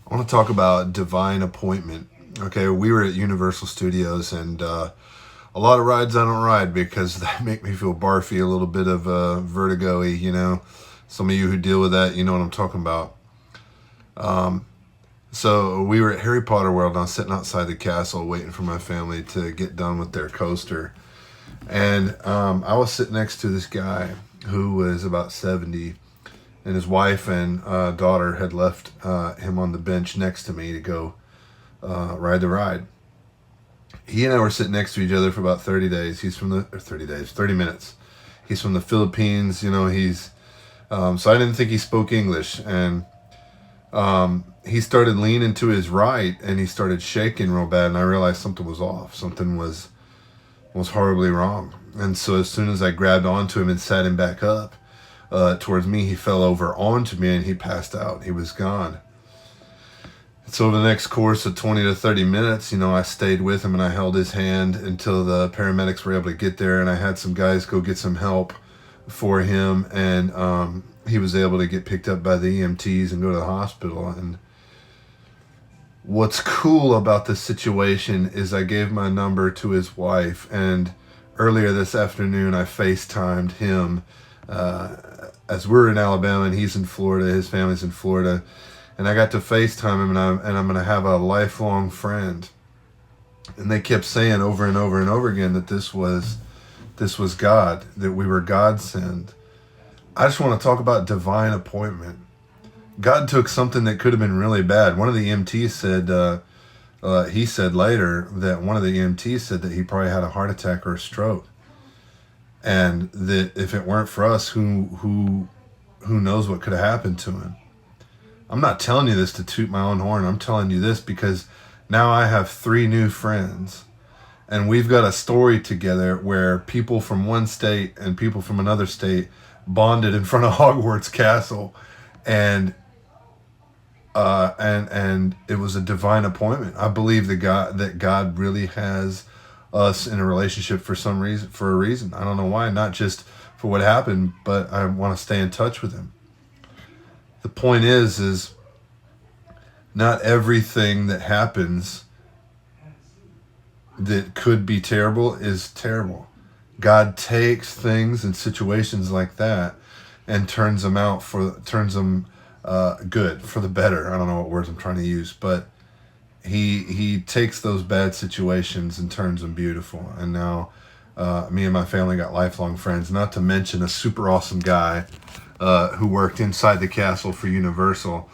I want to talk about divine appointment. Okay, we were at Universal Studios, and a lot of rides I don't ride because they make me feel barfy, a little bit of vertigo-y, you know. Some of you who deal with that, you know what I'm talking about. So we were at Harry Potter World, and I was sitting outside the castle waiting for my family to get done with their coaster. And I was sitting next to this guy who was about 70, and his wife and daughter had left him on the bench next to me to go ride the ride. He and I were sitting next to each other for about 30 days. He's from the, or 30 days, 30 minutes. He's from the Philippines, you know, so I didn't think he spoke English. And he started leaning to his right and he started shaking real bad. And I realized something was off. Something was horribly wrong. And so as soon as I grabbed onto him and sat him back up towards me, he fell over onto me and he passed out. He was gone. So over the next course of 20 to 30 minutes, you know, I stayed with him and I held his hand until the paramedics were able to get there, and I had some guys go get some help for him, and he was able to get picked up by the EMTs and go to the hospital. And what's cool about this situation is I gave my number to his wife, and earlier this afternoon I FaceTimed him as we're in Alabama and he's in Florida, his family's in Florida. And I got to FaceTime him, and I'm going to have a lifelong friend. And they kept saying over and over and over again that this was God, that we were God sent. I just want to talk about divine appointment. God took something that could have been really bad. One of the EMTs said, he said later that one of the EMTs said that he probably had a heart attack or a stroke. And that if it weren't for us, who knows what could have happened to him. I'm not telling you this to toot my own horn. I'm telling you this because now I have 3 new friends, and we've got a story together where people from one state and people from another state bonded in front of Hogwarts Castle, and it was a divine appointment. I believe that God really has us in a relationship for a reason. I don't know why, not just for what happened, but I want to stay in touch with him. The point is not everything that happens that could be terrible is terrible. God takes things and situations like that and turns them good, for the better. I don't know what words I'm trying to use, but he takes those bad situations and turns them beautiful. And now me and my family got lifelong friends, not to mention a super awesome guy who worked inside the castle for Universal.